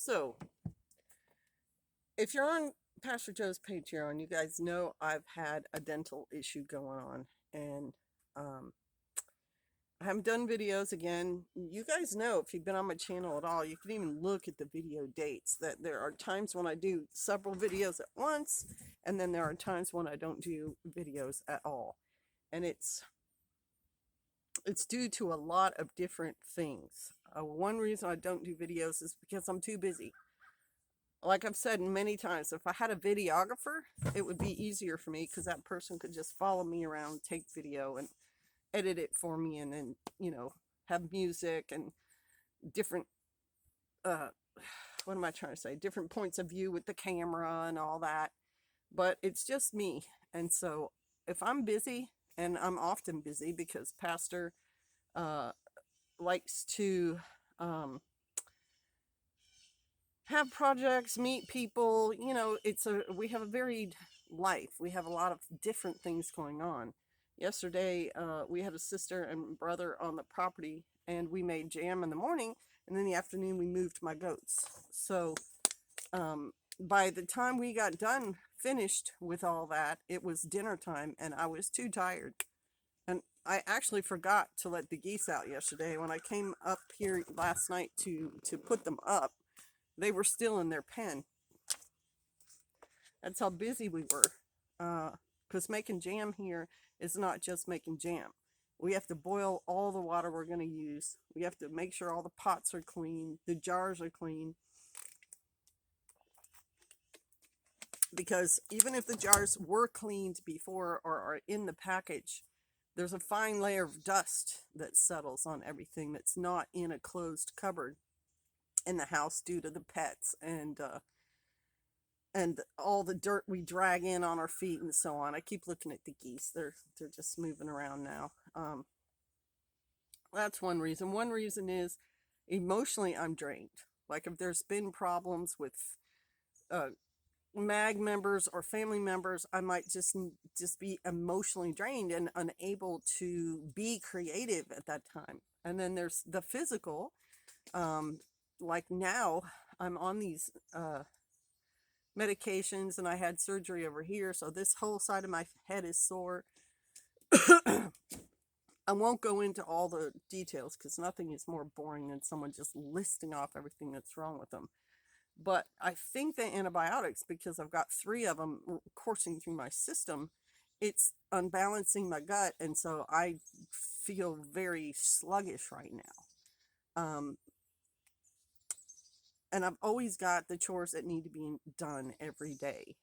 So, if you're on Pastor Joe's Patreon, you guys know I've had a dental issue going on, and um, I haven't done videos again. You guys know if you've been on my channel at all, you can even look at the video dates that there are times when I do several videos at once, and then there are times when I don't do videos at all. And it's due to a lot of different things. One reason I don't do videos is because I'm too busy. Like I've said many times, if I had a videographer, it would be easier for me because that person could just follow me around, take video, and edit it for me, and then, have music and different, uh, what am I trying to say? Different points of view with the camera and all that. But it's just me. And so if I'm busy, and I'm often busy because Pastor uh, likes to um, have projects, meet people. We have a varied life. We have a lot of different things going on. Yesterday, we had a sister and brother on the property, and we made jam in the morning, and in the afternoon we moved my goats. So by the time we got done, finished with all that, it was dinner time, and I was too tired. And I actually forgot to let the geese out yesterday. When I came up here last night to put them up, they were still in their pen. That's how busy we were. Because making jam here is not just making jam. We have to boil all the water we're going to use. We have to make sure all the pots are clean, the jars are clean. Because even if the jars were cleaned before or are in the package, there's a fine layer of dust that settles on everything that's not in a closed cupboard in the house due to the pets and all the dirt we drag in on our feet and so on. I keep looking at the geese. They're just moving around now. That's one reason. One reason is emotionally I'm drained. Like if there's been problems with uh, mag members or family members, I might just be emotionally drained and unable to be creative at that time. And then there's the physical. Like now I'm on these medications, and I had surgery over here, so this whole side of my head is sore. I won't go into all the details because nothing is more boring than someone just listing off everything that's wrong with them. But I think the antibiotics, because I've got 3 of them coursing through my system, it's unbalancing my gut, and so I feel very sluggish right now. And I've always got the chores that need to be done every day,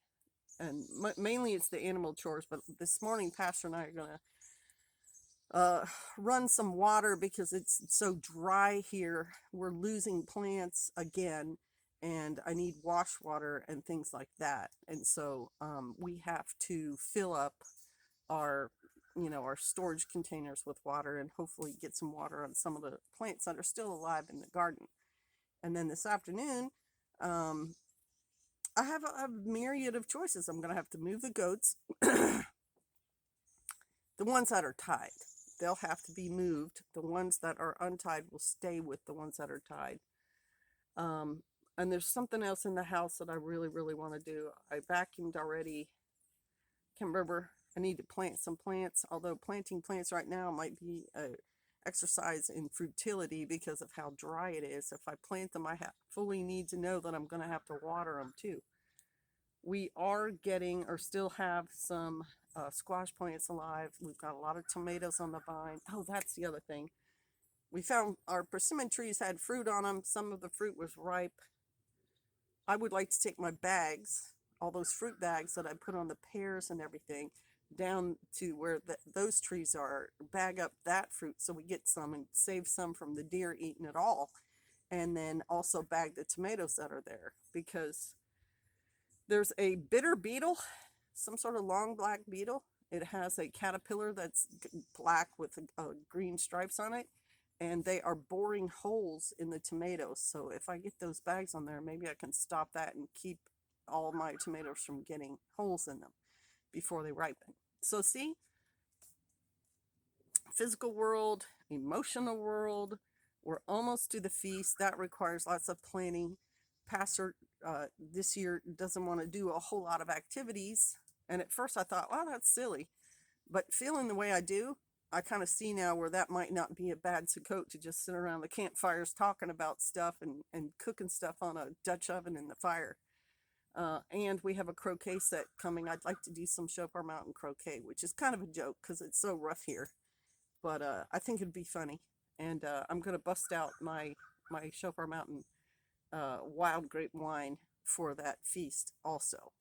and mainly it's the animal chores. But this morning, Pastor and I are gonna run some water because it's so dry here. We're losing plants again, and I need wash water and things like that. And so we have to fill up our our storage containers with water, and hopefully get some water on some of the plants that are still alive in the garden. And then this afternoon, um, I have a myriad of choices. I'm going to have to move the goats, the ones that are tied. They'll have to be moved. The ones that are untied will stay with the ones that are tied. And there's something else in the house that I really, really want to do. I vacuumed already. Can't remember. I need to plant some plants, although planting plants right now might be a exercise in futility because of how dry it is. If I plant them, I fully need to know that I'm going to have to water them too. We are getting, or still have, some squash plants alive. We've got a lot of tomatoes on the vine. Oh, that's the other thing. We found our persimmon trees had fruit on them. Some of the fruit was ripe. I would like to take my bags, all those fruit bags that I put on the pears and everything, down to where those trees are, bag up that fruit so we get some and save some from the deer eating it all. And then also bag the tomatoes that are there, because there's a bitter beetle, some sort of long black beetle. It has a caterpillar that's black with green stripes on it, and they are boring holes in the tomatoes. So if I get those bags on there, maybe I can stop that and keep all my tomatoes from getting holes in them before they ripen. So see, physical world, emotional world, we're almost to the feast. That requires lots of planning. pastor this year doesn't want to do a whole lot of activities. And at first I thought, wow, that's silly. But feeling the way I do, I kind of see now where that might not be a bad Sukkot, to just sit around the campfires talking about stuff and cooking stuff on a Dutch oven in the fire. And we have a croquet set coming. I'd like to do some Shofar Mountain croquet, which is kind of a joke because it's so rough here. But I think it'd be funny. And I'm going to bust out my Shofar Mountain wild grape wine for that feast also.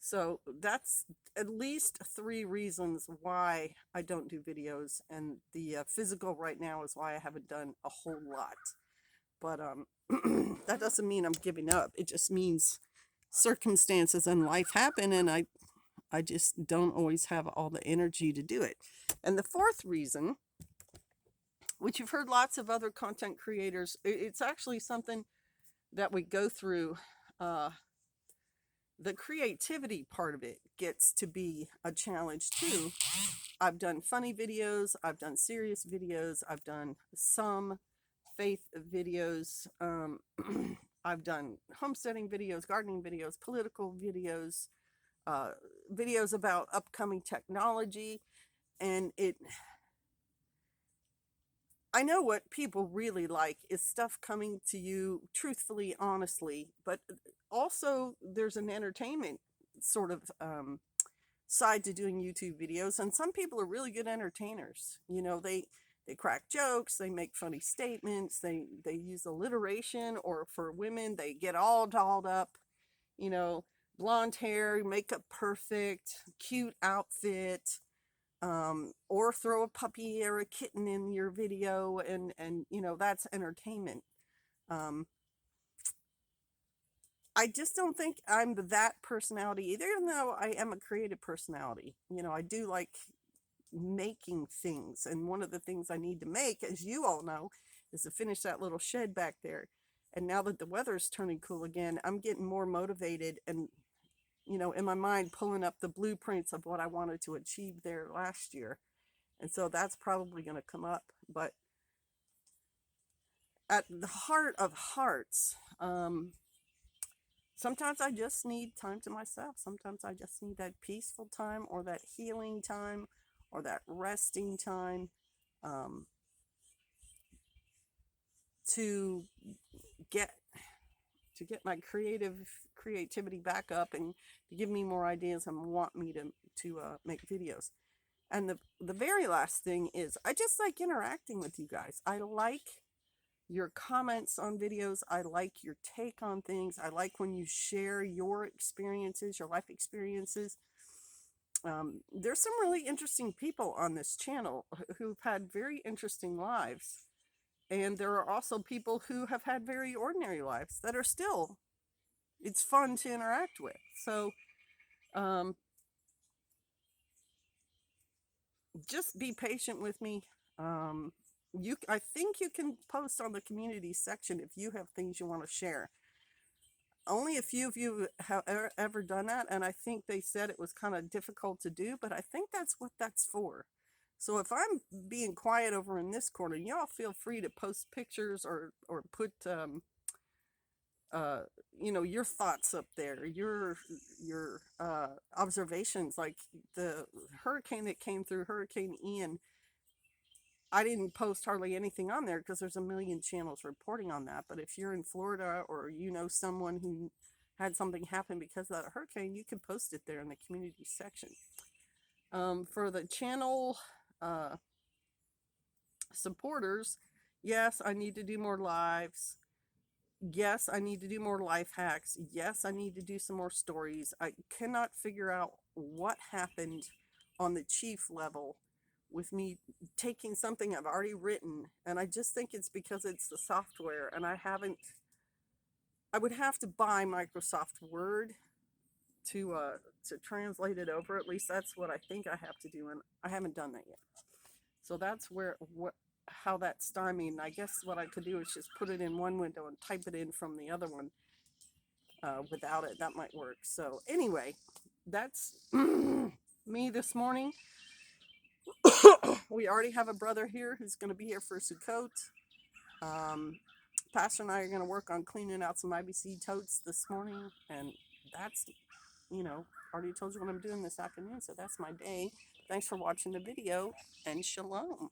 So that's at least 3 reasons why I don't do videos. And the physical right now is why I haven't done a whole lot. But that doesn't mean I'm giving up. It just means circumstances in life happen, and I just don't always have all the energy to do it. And the 4th reason, which you've heard lots of other content creators, it's actually something that we go through. The creativity part of it gets to be a challenge too. I've done funny videos, I've done serious videos, I've done some faith videos, I've done homesteading videos, gardening videos, political videos, videos about upcoming technology, and I know what people really like is stuff coming to you truthfully, honestly, but also there's an entertainment sort of side to doing YouTube videos, and some people are really good entertainers. You know, they crack jokes, they make funny statements, they use alliteration, or for women, they get all dolled up, you know, blonde hair, makeup perfect, cute outfit, or throw a puppy or a kitten in your video, and you know, that's entertainment. I just don't think I'm that personality either, even though I am a creative personality. You know, I do like making things, and one of the things I need to make, as you all know, is to finish that little shed back there. And now that the weather's turning cool again, I'm getting more motivated, and you know, in my mind, pulling up the blueprints of what I wanted to achieve there last year. And so that's probably going to come up. But at the heart of hearts, sometimes I just need time to myself. Sometimes I just need that peaceful time, or that healing time, or that resting time, to get my creativity back up, and to give me more ideas and want me to make videos. And the very last thing is, I just like interacting with you guys. I like your comments on videos. I like your take on things. I like when you share your experiences, your life experiences. There's some really interesting people on this channel who've had very interesting lives. And there are also people who have had very ordinary lives that are still, it's fun to interact with. So, just be patient with me. I think you can post on the community section if you have things you want to share. Only a few of you have ever done that, and I think they said it was kind of difficult to do, but I think that's what that's for. So if I'm being quiet over in this corner, y'all feel free to post pictures, or put you know, your thoughts up there, your observations. Like the hurricane that came through, Hurricane Ian, I didn't post hardly anything on there because there's a million channels reporting on that. But if you're in Florida, or you know someone who had something happen because of that hurricane, you can post it there in the community section. For the channel supporters, yes, I need to do more lives. Yes, I need to do more life hacks. Yes, I need to do some more stories. I cannot figure out what happened on the chief level with me taking something I've already written, and I just think it's because it's the software, and I would have to buy Microsoft Word to translate it over. At least that's what I think I have to do, and I haven't done that yet. So that's how that's stymied. And I guess what I could do is just put it in one window and type it in from the other one without it. That might work. So anyway, that's me this morning. We already have a brother here who's going to be here for Sukkot. Pastor and I are going to work on cleaning out some IBC totes this morning, and that's, already told you what I'm doing this afternoon, so that's my day. Thanks for watching the video, and shalom.